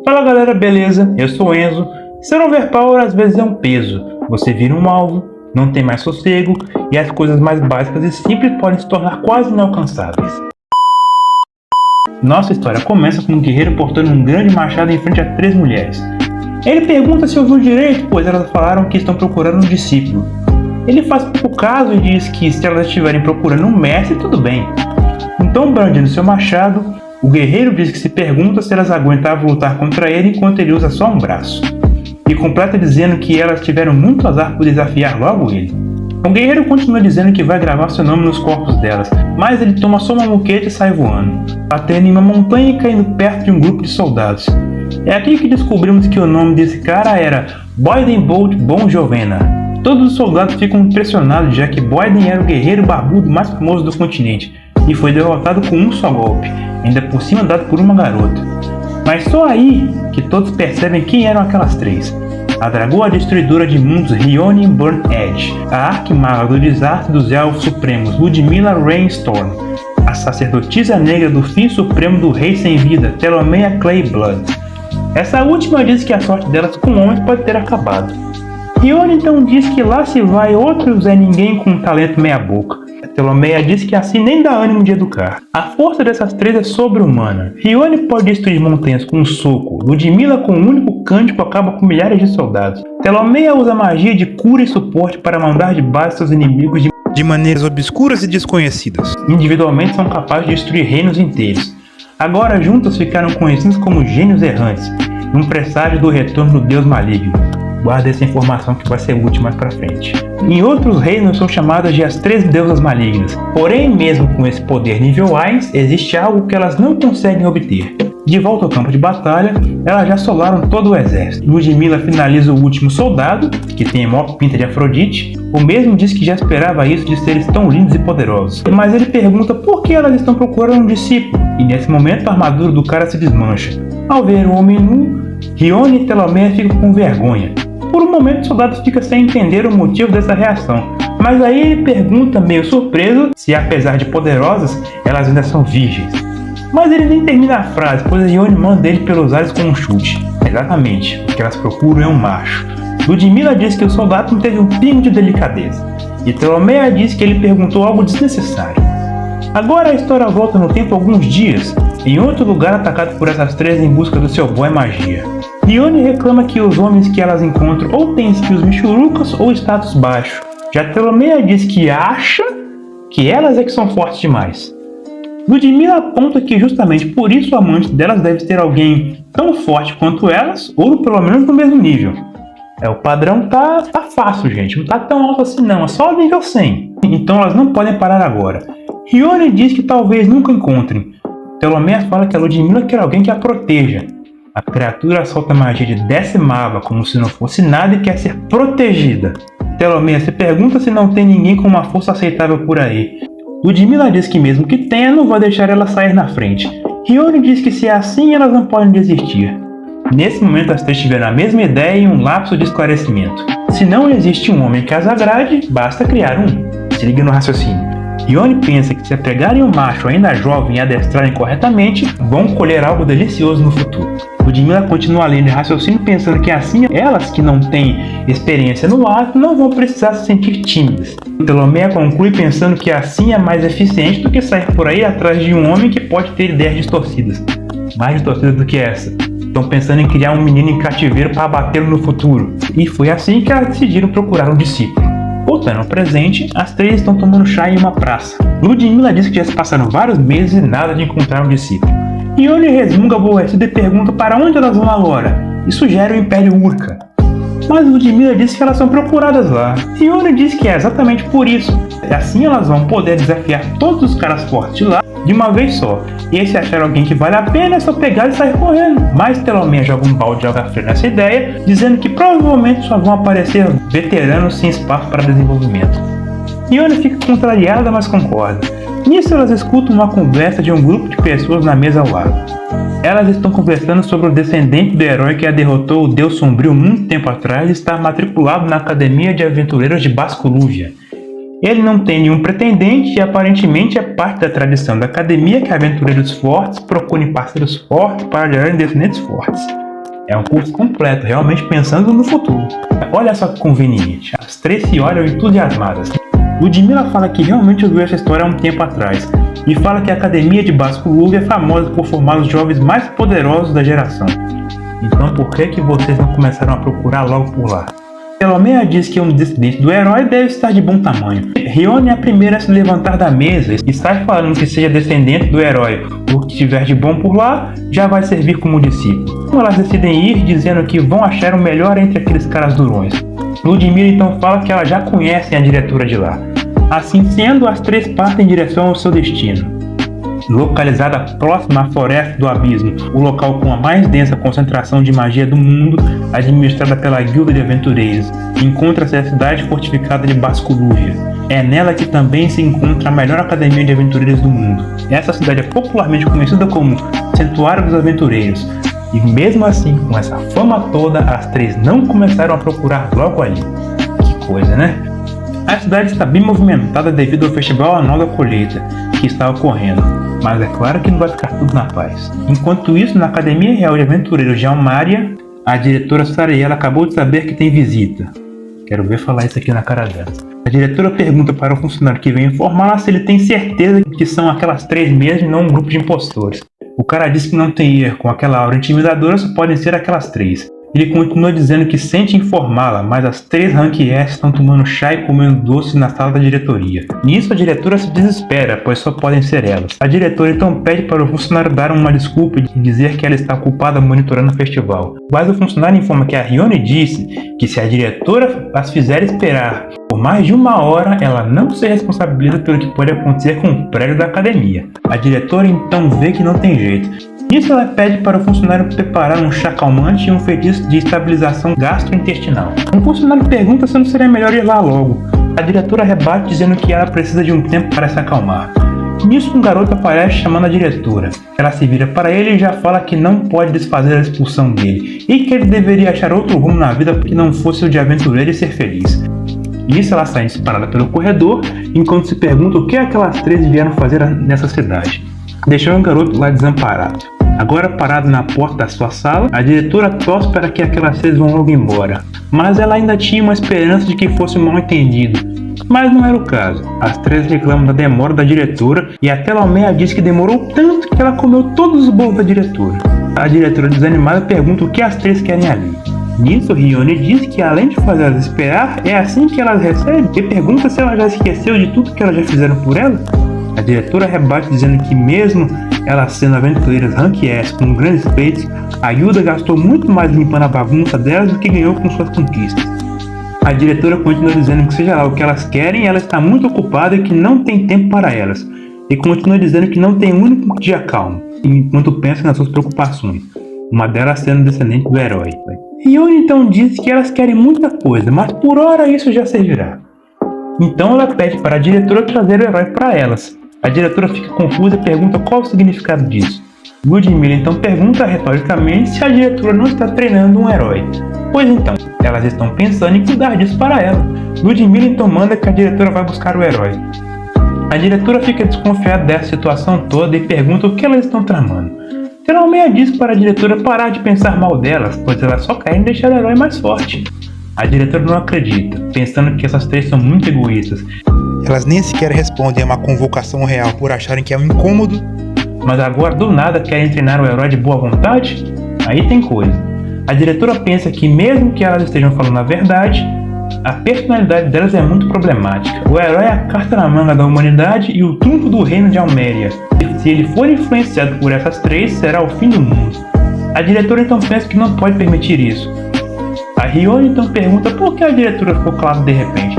Fala galera, beleza? Eu sou o Enzo. Ser overpower às vezes é um peso. Você vira um alvo, não tem mais sossego e as coisas mais básicas e simples podem se tornar quase inalcançáveis. Nossa história começa com um guerreiro portando um grande machado em frente a 3 mulheres. Ele pergunta se ouviu direito, pois elas falaram que estão procurando um discípulo. Ele faz pouco caso e diz que se elas estiverem procurando um mestre, tudo bem. Então, brandindo seu machado, o guerreiro diz que se pergunta se elas aguentavam lutar contra ele enquanto ele usa só um braço. E completa dizendo que elas tiveram muito azar por desafiar logo ele. O guerreiro continua dizendo que vai gravar seu nome nos corpos delas, mas ele toma só uma muqueta e sai voando, batendo em uma montanha e caindo perto de um grupo de soldados. É aqui que descobrimos que o nome desse cara era Boyden Bolt Bon Jovena. Todos os soldados ficam impressionados, já que Boyden era o guerreiro barbudo mais famoso do continente e foi derrotado com um só golpe, ainda por cima dado por uma garota. Mas só aí que todos percebem quem eram aquelas 3. A dragoa destruidora de mundos Rione Burn Edge, a arquimaga do desastre dos elfos supremos Ludmilla Rainstorm, a sacerdotisa negra do fim supremo do rei sem vida Telomeia Clayblood. Essa última diz que a sorte delas com homens pode ter acabado. Rione então diz que lá se vai outro Zé Ninguém com um talento meia boca. Telomeia diz que assim nem dá ânimo de educar. A força dessas 3 é sobre-humana. Rione pode destruir montanhas com um soco. Ludmilla com um único cântico acaba com milhares de soldados. Telomeia usa magia de cura e suporte para mandar de base seus inimigos de maneiras obscuras e desconhecidas. Individualmente são capazes de destruir reinos inteiros. Agora juntas ficaram conhecidos como gênios errantes, um presságio do retorno do deus maligno. Guarda essa informação que vai ser útil mais pra frente. Em outros reinos são chamadas de as 3 deusas malignas. Porém, mesmo com esse poder nível Ainz, existe algo que elas não conseguem obter. De volta ao campo de batalha, elas já solaram todo o exército. Ludmilla finaliza o último soldado, que tem a maior pinta de Afrodite. O mesmo diz que já esperava isso de seres tão lindos e poderosos. Mas ele pergunta por que elas estão procurando um discípulo. E nesse momento a armadura do cara se desmancha. Ao ver o homem nu, Rione e Telomeia ficam com vergonha. Por um momento o soldado fica sem entender o motivo dessa reação, mas aí ele pergunta meio surpreso se apesar de poderosas, elas ainda são virgens. Mas ele nem termina a frase, pois a Rione manda ele pelos ares com um chute. Exatamente, o que elas procuram é um macho. Ludmilla diz que o soldado não teve um pingo de delicadeza, e Telomeia diz que ele perguntou algo desnecessário. Agora a história volta no tempo alguns dias, em outro lugar atacado por essas 3 em busca do seu boy magia. Rione reclama que os homens que elas encontram ou têm skills michurucas ou status baixo. Já Telomeia diz que acha que elas é que são fortes demais. Ludmilla aponta que justamente por isso o amante delas deve ser alguém tão forte quanto elas, ou pelo menos no mesmo nível. O padrão tá fácil, gente, não tá tão alto assim não, é só nível 100. Então elas não podem parar agora. Rione diz que talvez nunca encontrem. Telomeia fala que a Ludmilla quer alguém que a proteja. A criatura solta magia de decimava como se não fosse nada e quer ser protegida. Telomeia se pergunta se não tem ninguém com uma força aceitável por aí. Ludmilla diz que mesmo que tenha, não vai deixar ela sair na frente. Rione diz que se é assim, elas não podem desistir. Nesse momento as 3 tiveram a mesma ideia e um lapso de esclarecimento. Se não existe um homem que as agrade, basta criar um. Se liga no raciocínio. Rione pensa que se pegarem um macho ainda jovem e adestrarem corretamente, vão colher algo delicioso no futuro. Ludmilla continua além de raciocínio pensando que assim elas que não têm experiência no ato não vão precisar se sentir tímidas. Telomeia conclui pensando que assim é mais eficiente do que sair por aí atrás de um homem que pode ter ideias distorcidas. Mais distorcidas do que essa. Estão pensando em criar um menino em cativeiro para abatê-lo no futuro. E foi assim que elas decidiram procurar um discípulo. Voltando ao presente, as 3 estão tomando chá em uma praça. Ludmilla diz que já se passaram vários meses e nada de encontrar um discípulo. Rione resmunga aborrecida e pergunta para onde elas vão agora, e sugere o Império Urca. Mas Ludmilla diz que elas são procuradas lá. Rione diz que é exatamente por isso. Assim elas vão poder desafiar todos os caras fortes de lá de uma vez só. E se achar alguém que vale a pena é só pegar e sair correndo. Mas Telomeia joga um balde de água fria nessa ideia, dizendo que provavelmente só vão aparecer veteranos sem espaço para desenvolvimento. Rione fica contrariada, mas concorda. Nisso elas escutam uma conversa de um grupo de pessoas na mesa ao lado. Elas estão conversando sobre o descendente do herói que a derrotou o Deus Sombrio muito tempo atrás e está matriculado na Academia de Aventureiros de Basculúvia. Ele não tem nenhum pretendente e aparentemente é parte da tradição da academia que aventureiros fortes procurem parceiros fortes para gerarem descendentes fortes. É um curso completo, realmente pensando no futuro. Olha só que conveniente, as três se olham entusiasmadas. Ludmila fala que realmente ouviu essa história há um tempo atrás e fala que a Academia de Basculub é famosa por formar os jovens mais poderosos da geração. Então por que vocês não começaram a procurar logo por lá? Pelomea diz que um descendente do herói deve estar de bom tamanho. Rione é a primeira a se levantar da mesa e sai falando que seja descendente do herói. O que tiver de bom por lá já vai servir como discípulo. Elas decidem ir dizendo que vão achar o melhor entre aqueles caras durões. Ludmila então fala que elas já conhecem a diretora de lá. Assim sendo, as três partem em direção ao seu destino. Localizada próxima à Floresta do Abismo, o local com a mais densa concentração de magia do mundo, administrada pela Guilda de Aventureiros, encontra-se a cidade fortificada de Basculúgia. É nela que também se encontra a melhor academia de aventureiros do mundo. Essa cidade é popularmente conhecida como Santuário dos Aventureiros. E mesmo assim, com essa fama toda, as três não começaram a procurar logo ali. Que coisa, né? A cidade está bem movimentada devido ao festival anual da colheita que está ocorrendo, mas é claro que não vai ficar tudo na paz. Enquanto isso, na Academia Real de Aventureiros de Almária, a diretora Sariela acabou de saber que tem visita. Quero ver falar isso aqui na cara dela. A diretora pergunta para o funcionário que vem informá-la se ele tem certeza que são aquelas três mesmo e não um grupo de impostores. O cara diz que não tem erro, com aquela aura intimidadora só podem ser aquelas três. Ele continua dizendo que sente informá-la, mas as três Rank S estão tomando chá e comendo doce na sala da diretoria. Nisso a diretora se desespera, pois só podem ser elas. A diretora então pede para o funcionário dar uma desculpa e dizer que ela está ocupada monitorando o festival. Mas o funcionário informa que a Rione disse que se a diretora as fizer esperar por mais de 1 hora, ela não se responsabiliza pelo que pode acontecer com o prédio da academia. A diretora então vê que não tem jeito. Nisso ela pede para o funcionário preparar um chá calmante e um feitiço de estabilização gastrointestinal. Um funcionário pergunta se não seria melhor ir lá logo. A diretora rebate dizendo que ela precisa de um tempo para se acalmar. Nisso um garoto aparece chamando a diretora. Ela se vira para ele e já fala que não pode desfazer a expulsão dele e que ele deveria achar outro rumo na vida que não fosse o de aventureiro e ser feliz. Nisso ela sai disparada pelo corredor enquanto se pergunta o que aquelas três vieram fazer nessa cidade, deixando o garoto lá desamparado. Agora parado na porta da sua sala, a diretora torce para que aquelas três vão logo embora, mas ela ainda tinha uma esperança de que fosse um mal entendido. Mas não era o caso. As três reclamam da demora da diretora e até Pelomea diz que demorou tanto que ela comeu todos os bolos da diretora. A diretora desanimada pergunta o que as três querem ali. Nisso, Rione diz que além de fazê-las esperar, é assim que elas recebem e pergunta se ela já esqueceu de tudo que elas já fizeram por ela. A diretora rebate dizendo que mesmo ela sendo aventureiras Rank S com grandes feitos, a Guilda gastou muito mais limpando a bagunça delas do que ganhou com suas conquistas. A diretora continua dizendo que seja lá o que elas querem, ela está muito ocupada e que não tem tempo para elas. E continua dizendo que não tem um único dia calmo, enquanto pensa nas suas preocupações, uma delas sendo descendente do herói. Rione então diz que elas querem muita coisa, mas por hora isso já servirá. Então ela pede para a diretora trazer o herói para elas. A diretora fica confusa e pergunta qual o significado disso. Ludmila então pergunta retoricamente se a diretora não está treinando um herói. Pois então, elas estão pensando em cuidar disso para ela. Ludmila então manda que a diretora vai buscar o herói. A diretora fica desconfiada dessa situação toda e pergunta o que elas estão tramando. Pelomea diz para a diretora parar de pensar mal delas, pois elas só querem deixar o herói mais forte. A diretora não acredita, pensando que essas três são muito egoístas. Elas nem sequer respondem a uma convocação real por acharem que é um incômodo, mas agora do nada querem treinar o herói de boa vontade? Aí tem coisa. A diretora pensa que mesmo que elas estejam falando a verdade, a personalidade delas é muito problemática. O herói é a carta na manga da humanidade e o trunfo do reino de Alméria. Se ele for influenciado por essas três, será o fim do mundo. A diretora então pensa que não pode permitir isso. A Rione então pergunta por que a diretora ficou calada de repente.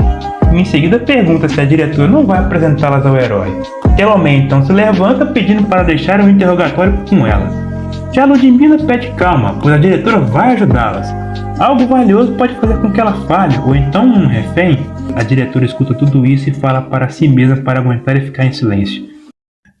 Em seguida pergunta se a diretora não vai apresentá-las ao herói. Pelomea então se levanta pedindo para deixar um interrogatório com ela. Já Ludmila pede calma, pois a diretora vai ajudá-las. Algo valioso pode fazer com que ela falhe, ou então um refém. A diretora escuta tudo isso e fala para si mesma para aguentar e ficar em silêncio.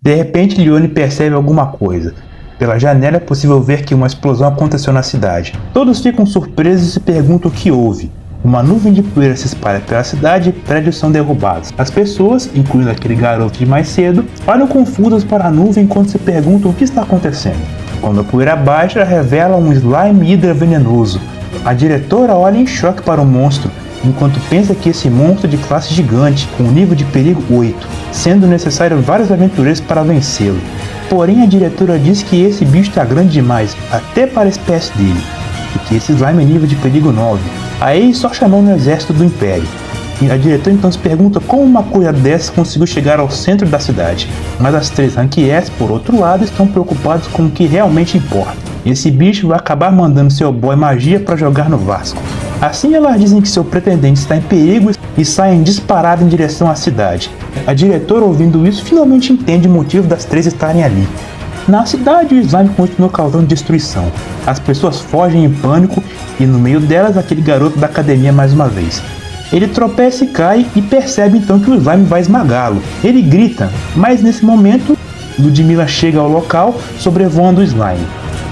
De repente Rione percebe alguma coisa. Pela janela é possível ver que uma explosão aconteceu na cidade. Todos ficam surpresos e se perguntam o que houve. Uma nuvem de poeira se espalha pela cidade e prédios são derrubados. As pessoas, incluindo aquele garoto de mais cedo, olham confusas para a nuvem enquanto se perguntam o que está acontecendo. Quando a poeira baixa, revela um slime hidra venenoso. A diretora olha em choque para o monstro, enquanto pensa que esse monstro é de classe gigante, com nível de perigo 8, sendo necessário vários aventureiros para vencê-lo. Porém, a diretora diz que esse bicho está grande demais, até para a espécie dele, e que esse slime é nível de perigo 9. Aí só chamou no exército do Império. E a diretora então se pergunta como uma coisa dessa conseguiu chegar ao centro da cidade. Mas as 3 Rank S, por outro lado, estão preocupadas com o que realmente importa. Esse bicho vai acabar mandando seu boy magia para jogar no Vasco. Assim elas dizem que seu pretendente está em perigo e saem disparadas em direção à cidade. A diretora, ouvindo isso, finalmente entende o motivo das 3 estarem ali. Na cidade, o slime continua causando destruição. As pessoas fogem em pânico e no meio delas aquele garoto da academia mais uma vez. Ele tropeça e cai e percebe então que o slime vai esmagá-lo. Ele grita, mas nesse momento Ludmilla chega ao local sobrevoando o slime.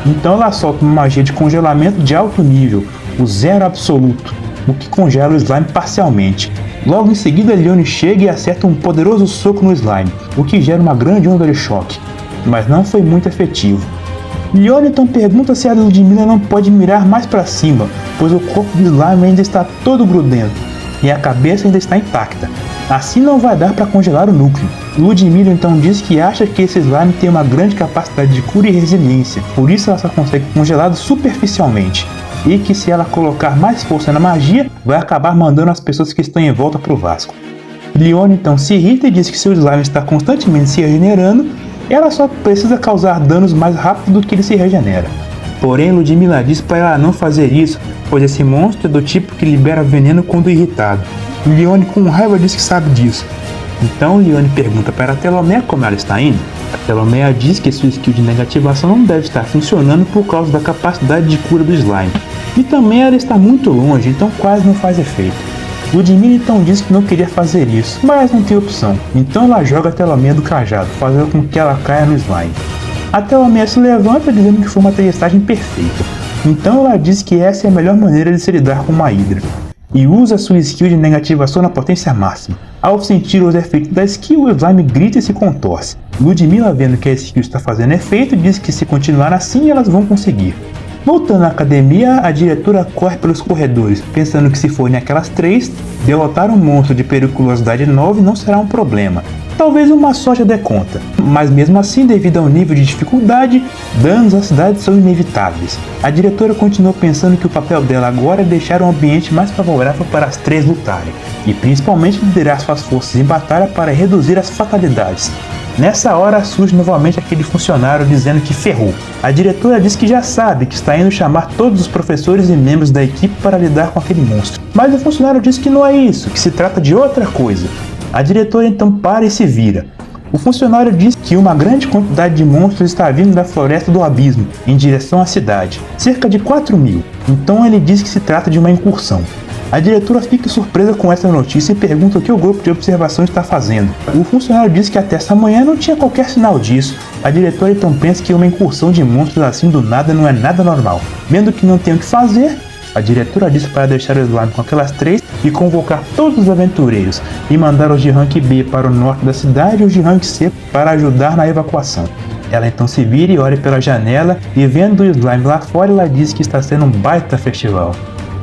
Então ela solta uma magia de congelamento de alto nível, o zero absoluto, o que congela o slime parcialmente. Logo em seguida Leone chega e acerta um poderoso soco no slime, o que gera uma grande onda de choque, mas não foi muito efetivo. Leone então pergunta se a Ludmilla não pode mirar mais para cima, pois o corpo do slime ainda está todo grudento e a cabeça ainda está intacta. Assim não vai dar para congelar o núcleo. Ludmilla então diz que acha que esse slime tem uma grande capacidade de cura e resiliência, por isso ela só consegue congelá-lo superficialmente, e que se ela colocar mais força na magia, vai acabar mandando as pessoas que estão em volta para o Vasco. Leone então se irrita e diz que seu slime está constantemente se regenerando, ela só precisa causar danos mais rápido do que ele se regenera. Porém, Ludmilla diz para ela não fazer isso, pois esse monstro é do tipo que libera veneno quando irritado. Leone com raiva diz que sabe disso. Então Leone pergunta para a Telomea como ela está indo. A Telomea diz que sua skill de negativação não deve estar funcionando por causa da capacidade de cura do slime. E também ela está muito longe, então quase não faz efeito. Ludmilla então diz que não queria fazer isso, mas não tem opção. Então ela joga a Telomea do cajado, fazendo com que ela caia no slime. A Telomea se levanta dizendo que foi uma testagem perfeita. Então ela diz que essa é a melhor maneira de se lidar com uma hidra. E usa sua skill de negativação na potência máxima. Ao sentir os efeitos da skill, o slime grita e se contorce. Ludmilla, vendo que a skill está fazendo efeito, diz que se continuar assim elas vão conseguir. Voltando à academia, a diretora corre pelos corredores, pensando que se forem aquelas 3, derrotar um monstro de periculosidade 9 não será um problema. Talvez uma só já dê conta, mas mesmo assim, devido ao nível de dificuldade, danos à cidade são inevitáveis. A diretora continua pensando que o papel dela agora é deixar um ambiente mais favorável para as 3 lutarem, e principalmente liderar suas forças em batalha para reduzir as fatalidades. Nessa hora surge novamente aquele funcionário dizendo que ferrou. A diretora diz que já sabe que está indo chamar todos os professores e membros da equipe para lidar com aquele monstro. Mas o funcionário diz que não é isso, que se trata de outra coisa. A diretora então para e se vira. O funcionário diz que uma grande quantidade de monstros está vindo da floresta do abismo, em direção à cidade, cerca de 4.000. Então ele diz que se trata de uma incursão. A diretora fica surpresa com essa notícia e pergunta o que o grupo de observação está fazendo. O funcionário diz que até essa manhã não tinha qualquer sinal disso. A diretora então pensa que uma incursão de monstros assim do nada não é nada normal. Vendo que não tem o que fazer, a diretora diz para deixar o slime com aquelas 3 e convocar todos os aventureiros e mandar os de rank B para o norte da cidade e os de rank C para ajudar na evacuação. Ela então se vira e olha pela janela e vendo o slime lá fora, ela diz que está sendo um baita festival.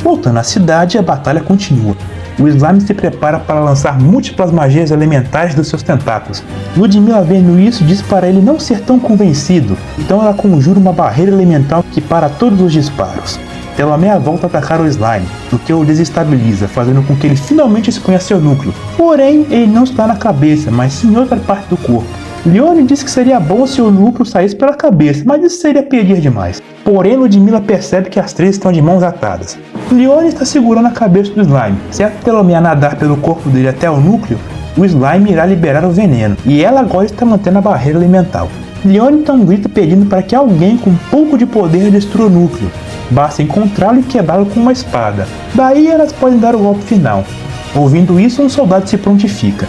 Voltando à cidade, a batalha continua. O slime se prepara para lançar múltiplas magias elementares dos seus tentáculos. Ludmilla, vendo isso, diz para ele não ser tão convencido, então ela conjura uma barreira elemental que para todos os disparos. Telomea volta a atacar o slime, o que o desestabiliza, fazendo com que ele finalmente exponha seu núcleo. Porém, ele não está na cabeça, mas sim em outra parte do corpo. Leone diz que seria bom se o núcleo saísse pela cabeça, mas isso seria pedir demais. Porém, Ludmilla percebe que as 3 estão de mãos atadas. Leone está segurando a cabeça do slime. Se a Telomea nadar pelo corpo dele até o núcleo, o slime irá liberar o veneno, e ela agora está mantendo a barreira elemental. Leone então grita pedindo para que alguém com um pouco de poder destrua o núcleo. Basta encontrá-lo e quebrá-lo com uma espada. Daí elas podem dar o golpe final. Ouvindo isso, um soldado se prontifica.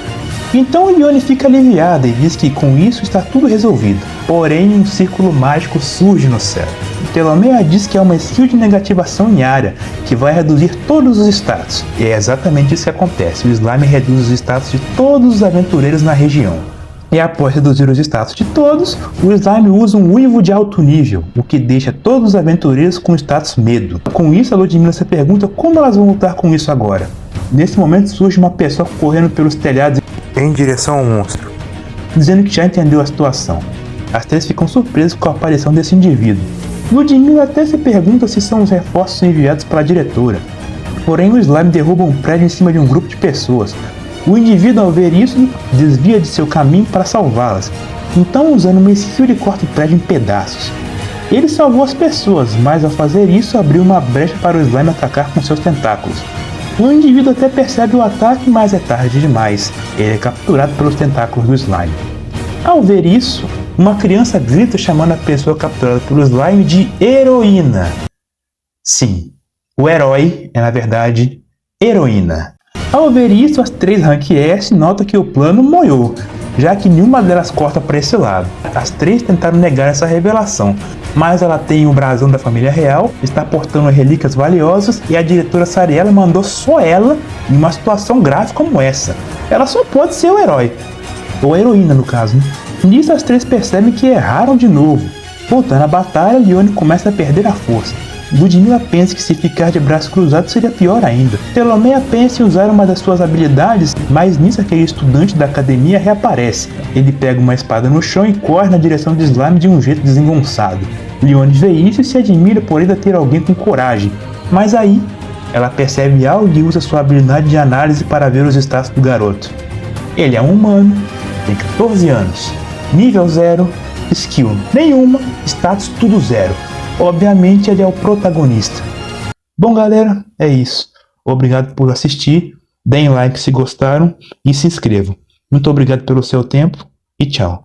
Então Leone fica aliviada e diz que com isso está tudo resolvido. Porém, um círculo mágico surge no céu. Telomea diz que é uma skill de negativação em área, que vai reduzir todos os status. E é exatamente isso que acontece, o slime reduz os status de todos os aventureiros na região. E após reduzir os status de todos, o slime usa um uivo de alto nível, o que deixa todos os aventureiros com status medo. Com isso, a Ludmilla se pergunta como elas vão lutar com isso agora. Nesse momento surge uma pessoa correndo pelos telhados em direção ao monstro, dizendo que já entendeu a situação. As três ficam surpresas com a aparição desse indivíduo. Ludmilla até se pergunta se são os reforços enviados pela diretora. Porém, o slime derruba um prédio em cima de um grupo de pessoas. O indivíduo, ao ver isso, desvia de seu caminho para salvá-las. Então, usando uma skill, ele corta o prédio em pedaços. Ele salvou as pessoas, mas ao fazer isso, abriu uma brecha para o slime atacar com seus tentáculos. O indivíduo até percebe o ataque, mas é tarde demais. Ele é capturado pelos tentáculos do slime. Ao ver isso, uma criança grita chamando a pessoa capturada pelo slime de heroína. Sim, o herói é na verdade heroína. Ao ver isso, as três Rank S notam que o plano moiou, já que nenhuma delas corta para esse lado. As três tentaram negar essa revelação, mas ela tem o brasão da família real, está portando relíquias valiosas e a diretora Sariela mandou só ela em uma situação grave como essa. Ela só pode ser o herói, ou a heroína no caso, né? Nisso as três percebem que erraram de novo. Voltando à batalha, Leone começa a perder a força. Ludmilla pensa que se ficar de braços cruzados seria pior ainda. Telomeia pensa em usar uma das suas habilidades, mas nisso aquele estudante da academia reaparece. Ele pega uma espada no chão e corre na direção de slime de um jeito desengonçado. Leone vê isso e se admira por ainda ter alguém com coragem, mas aí ela percebe algo e usa sua habilidade de análise para ver os status do garoto. Ele é um humano, tem 14 anos, nível 0, skill nenhuma, status tudo 0. Obviamente ele é o protagonista. Bom galera, é isso. Obrigado por assistir, deem like se gostaram e se inscrevam. Muito obrigado pelo seu tempo e tchau.